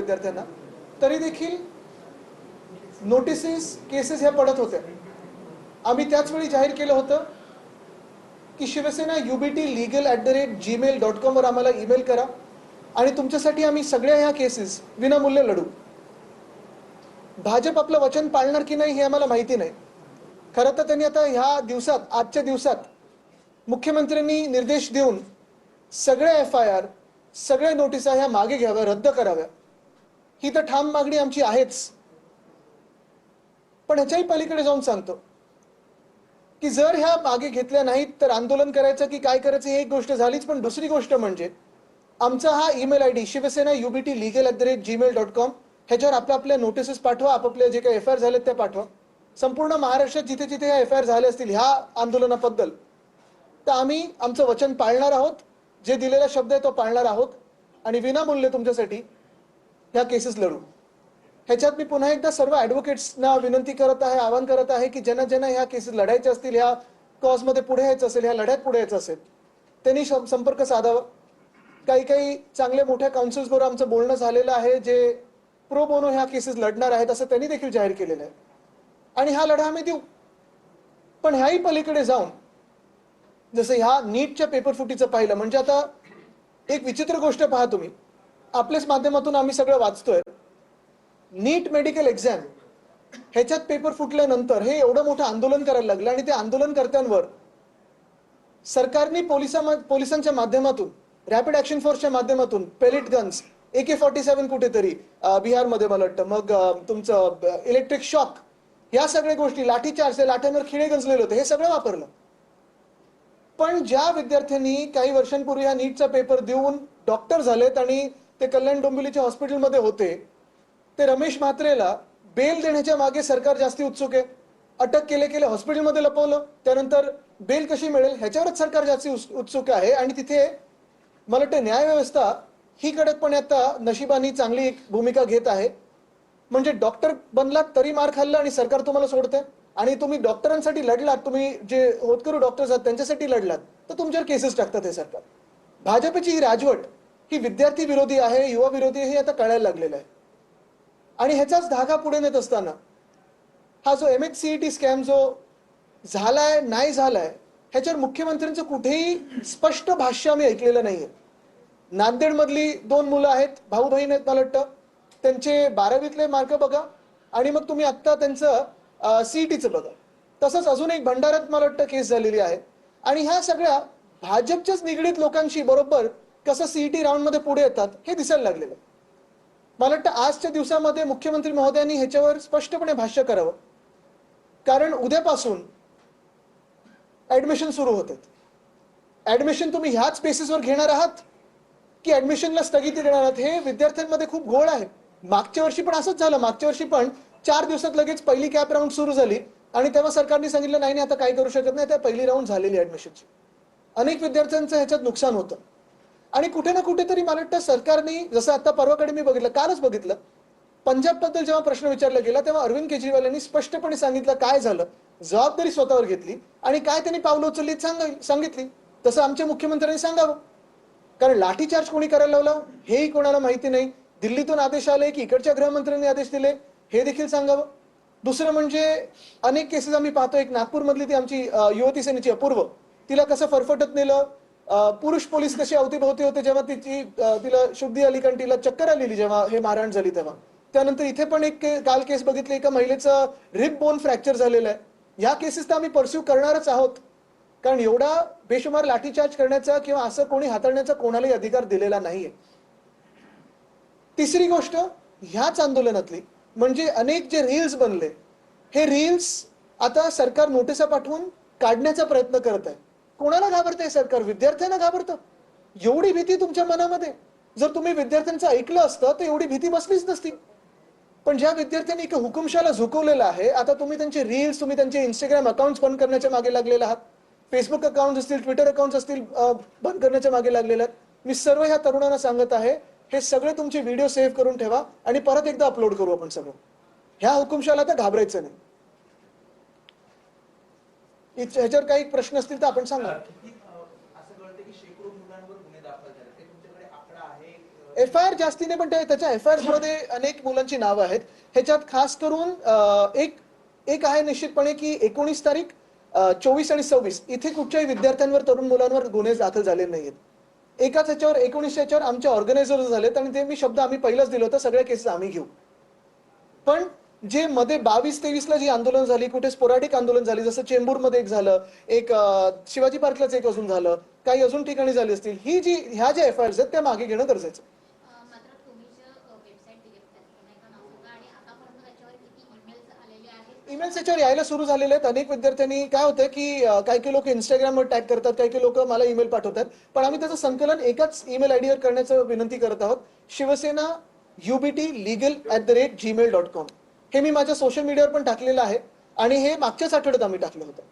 विद्यार्थ्यांना, तरी देखील नोटिसेस केसेस ह्या पडत होत्या. आम्ही त्याच वेळी जाहीर केलं होतं की शिवसेना ubt.legal@gmail.com वर आम्हाला ईमेल करा आणि तुमच्यासाठी आम्ही सगळ्या ह्या केसेस विनामूल्य लढू. भाजप आपलं वचन पाळणार की नाही हे आम्हाला माहिती नाही. खरं तर त्यांनी आता ह्या दिवसात, आजच्या दिवसात मुख्यमंत्र्यांनी निर्देश देऊन सगळे FIR, सगळे नोटिसा ह्या मागे घ्याव्या, रद्द कराव्या. ही तर ठाम मागणी आमची आहेच. पण ह्याच्याही पलीकडे जाऊन सांगतो की जर ह्या मागे घेतल्या नाहीत तर आंदोलन करायचं की काय करायचं ही एक गोष्ट झालीच, पण दुसरी गोष्ट म्हणजे आमचा हा ईमेल ID शिवसेना ubt.legal@gmail.com ह्याच्यावर आपल्या नोटिसेस पाठवा, आपापले जे काही FIR झालेत ते पाठवा. संपूर्ण महाराष्ट्रात जिथे जिथे ह्या FIR झाले असतील ह्या आंदोलनाबद्दल, तर आम्ही आमचं वचन पाळणार आहोत. जे दिलेला शब्द आहे तो पाळणार आहोत आणि विनामूल्य तुमच्यासाठी ह्या केसेस लढू. ह्याच्यात मी पुन्हा एकदा सर्व ॲडव्होकेट्सना विनंती करत आहे, आवाहन करत आहे की ज्यांना ज्यांना ह्या केसेस लढायच्या असतील, ह्या कॉजमध्ये पुढे यायचं असेल, ह्या लढ्यात पुढे यायचं असेल, त्यांनी संपर्क साधावा. काही काही चांगल्या मोठ्या काउन्सिल्सबरोबर आमचं बोलणं झालेलं आहे जे प्रो बोनो ह्या केसेस लढणार आहेत असं त्यांनी देखील जाहीर केलेलं आहे आणि हा लढा आम्ही देऊ. पण ह्याही पलीकडे जाऊन जसं ह्या नीटच्या पेपर फुटीचं पाहिलं म्हणजे आता एक विचित्र गोष्ट पहा तुम्ही, आपल्याच माध्यमातून आम्ही सगळं वाचतोय. नीट मेडिकल एक्झाम ह्याच्यात पेपर फुटल्यानंतर हे एवढं मोठं आंदोलन करायला लागलं आणि त्या आंदोलनकर्त्यांवर सरकारने पोलिसांच्या माध्यमातून, रॅपिड ॲक्शन फोर्सच्या माध्यमातून पेलेट गन्स, AK-47 कुठेतरी बिहारमध्ये मला वाटतं, मग तुमचं इलेक्ट्रिक शॉक, ह्या सगळ्या गोष्टी, लाठीचार्ज, लाठ्यांवर खिळे गंजलेले होते, हे सगळं वापरलं. पण ज्या विद्यार्थ्यांनी काही वर्षांपूर्वी हा नीटचा पेपर देऊन डॉक्टर झालेत आणि ते कल्याण डोंबिवलीच्या हॉस्पिटलमध्ये होते, ते रमेश म्हात्रेला बेल देण्याच्या मागे सरकार जास्ती उत्सुक आहे. अटक केले हॉस्पिटलमध्ये लपवलं, त्यानंतर बेल कशी मिळेल ह्याच्यावरच सरकार जास्ती उत्सुक आहे. आणि तिथे मला वाटतं न्यायव्यवस्था ही कडकपणे आता नशिबाने चांगली एक भूमिका घेत आहे. म्हणजे डॉक्टर बनलात तरी मार खाल्ला आणि सरकार तुम्हाला सोडतंय, आणि तुम्ही डॉक्टरांसाठी लढलात, तुम्ही जे होतकरू डॉक्टर्स आहात त्यांच्यासाठी लढलात, तर तुमच्यावर केसेस टाकतात हे सरकार. भाजपची ही राजवट ही विद्यार्थी विरोधी आहे, युवा विरोधी हे आता कळायला लागलेलं आहे. आणि ह्याचाच धागा पुढे नेत असताना हा जो MHCET स्कॅम जो झालाय नाही झालाय ह्याच्यावर मुख्यमंत्र्यांचं कुठेही स्पष्ट भाष्य आम्ही ऐकलेलं नाहीये. नांदेडमधली 2 मुलं आहेत, भाऊ बहीण आहेत मला वाटतं, त्यांचे 12वीतले मार्क बघा आणि मग तुम्ही आत्ता त्यांचं CETचं बघा. तसंच अजून एक भंडाऱ्यात मला वाटतं केस झालेली आहे. आणि ह्या सगळ्या भाजपच्याच निगडीत लोकांशी बरोबर कसं CET राऊंडमध्ये पुढे येतात हे दिसायला लागलेलं आहे. मला वाटतं आजच्या दिवसामध्ये मुख्यमंत्री महोदयांनी ह्याच्यावर स्पष्टपणे भाष्य करावं, कारण उद्यापासून ऍडमिशन सुरू होतात. ऍडमिशन तुम्ही ह्याच बेसिसवर घेणार आहात की ऍडमिशनला स्थगिती देणार आहात? हे विद्यार्थ्यांमध्ये खूप घोळ आहे. मागच्या वर्षी पण असंच झालं. मागच्या वर्षी पण 4 दिवसात लगेच पहिली कॅप राऊंड सुरू झाली आणि तेव्हा सरकारने सांगितलं नाही आता काय करू शकत नाही, त्या पहिली राऊंड झालेली ऍडमिशनची. अनेक विद्यार्थ्यांचं ह्याच्यात नुकसान होतं. आणि कुठे ना कुठेतरी मला वाटतं सरकारने, जसं आता परवाकडे मी बघितलं, कालच बघितलं, पंजाबबद्दल जेव्हा प्रश्न विचारला गेला तेव्हा अरविंद केजरीवाल यांनी स्पष्टपणे सांगितलं काय झालं, जबाबदारी स्वतःवर घेतली आणि काय त्यांनी पावलं उचलली सांगितली. तसं आमच्या मुख्यमंत्र्यांनी सांगावं, कारण लाठीचार्ज कोणी करायला लावला हेही कोणाला माहिती नाही. दिल्लीतून आदेश आले की इकडच्या गृहमंत्र्यांनी आदेश दिले हे देखील सांगावं. दुसरं म्हणजे अनेक केसेस आम्ही पाहतो, एक नागपूरमधली ती आमची युवती सेनेची अपूर्व, तिला कसं फरफटत नेलं, पुरुष पोलीस कसे अवतीभोवती होते जेव्हा तिला शुद्धी आली कारण तिला चक्कर आलेली जेव्हा हे मारहाण झाली तेव्हा. त्यानंतर इथे पण एक काल केस बघितली, एका महिलेचं रिब बोन फ्रॅक्चर झालेलं आहे. ह्या केसेस तर आम्ही परस्यू करणारच आहोत, कारण एवढा बेशुमार लाठीचार्ज करण्याचा किंवा असं कोणी हाताळण्याचा कोणालाही अधिकार दिलेला नाहीये. तिसरी गोष्ट ह्याच आंदोलनातली म्हणजे अनेक जे रील्स बनले, हे रील्स आता सरकार नोटिसा पाठवून काढण्याचा प्रयत्न करत आहे. कोणाला घाबरतंय सरकार? विद्यार्थ्यांना घाबरतं. एवढी भीती तुमच्या मनामध्ये, जर तुम्ही विद्यार्थ्यांचं ऐकलं असतं तर एवढी भीती बसलीच नसती. पण ज्या विद्यार्थ्यांनी एक हुकुमशाला झुकवलेला आहे, आता तुम्ही त्यांचे रील्स, तुम्ही त्यांचे इंस्टाग्राम अकाउंट्स बंद करण्याच्या मागे लागलेले आहात, फेसबुक अकाउंट असतील, ट्विटर अकाउंट्स असतील, बंद करण्याच्या मागे लागलेले आहेत. मी सर्व ह्या तरुणांना सांगत आहे, हे सगळे तुमचे व्हिडिओ सेव्ह करून ठेवा आणि परत एकदा अपलोड करू आपण सगळं. ह्या हुकुमशाला तर घाबरायचं नाही. ह्याच्यावर काही प्रश्न असतील तर आपण सांगा. FIR जास्तीने पण त्याच्या FIR मध्ये अनेक मुलांची नावं आहेत. ह्याच्यात खास करून एक आहे निश्चितपणे की 19 तारीख, 24 आणि 26 इथे कुठच्याही विद्यार्थ्यांवर, तरुण मुलांवर गुन्हे दाखल झाले नाहीयेत. एकाच ह्याच्यावर 19 ह्याच्यावर आमचे ऑर्गनायझर झालेत आणि ते मी शब्द आम्ही पहिलाच दिला होता, सगळ्या केसेस आम्ही घेऊ. पण जे मध्ये 22-23 ला जी आंदोलन झाली, कुठे स्पोरॅडिक आंदोलन झाली, जसं चेंबूरमध्ये एक झालं, एक शिवाजी पार्कलाच एक अजून झालं, काही अजून ठिकाणी झाली असतील, ह्या ज्या FIRs आहेत त्या मागे घेणं गरजेचं. मात्र तुम्ही जे वेबसाईट दिली त्याचं नाव सांगा आणि आतापर्यंत त्याच्यावर किती ईमेल्स आलेले आहेत? ईमेल्स याच्यावर यायला सुरू झालेले आहेत. अनेक विद्यार्थ्यांनी काय होतं की काही लोक Instagramवर टॅग करतात, काही लोक मला ईमेल पाठवतात, पण आम्ही त्याचं संकलन एकाच ईमेल आयडीवर करण्याचं विनंती करत आहोत. शिवसेना ubtlegal@gmail.com हे मी माझ्या सोशल मीडियावर पण टाकलेलं आहे आणि हे मागच्याच आठवड्यात आम्ही टाकलं होतं.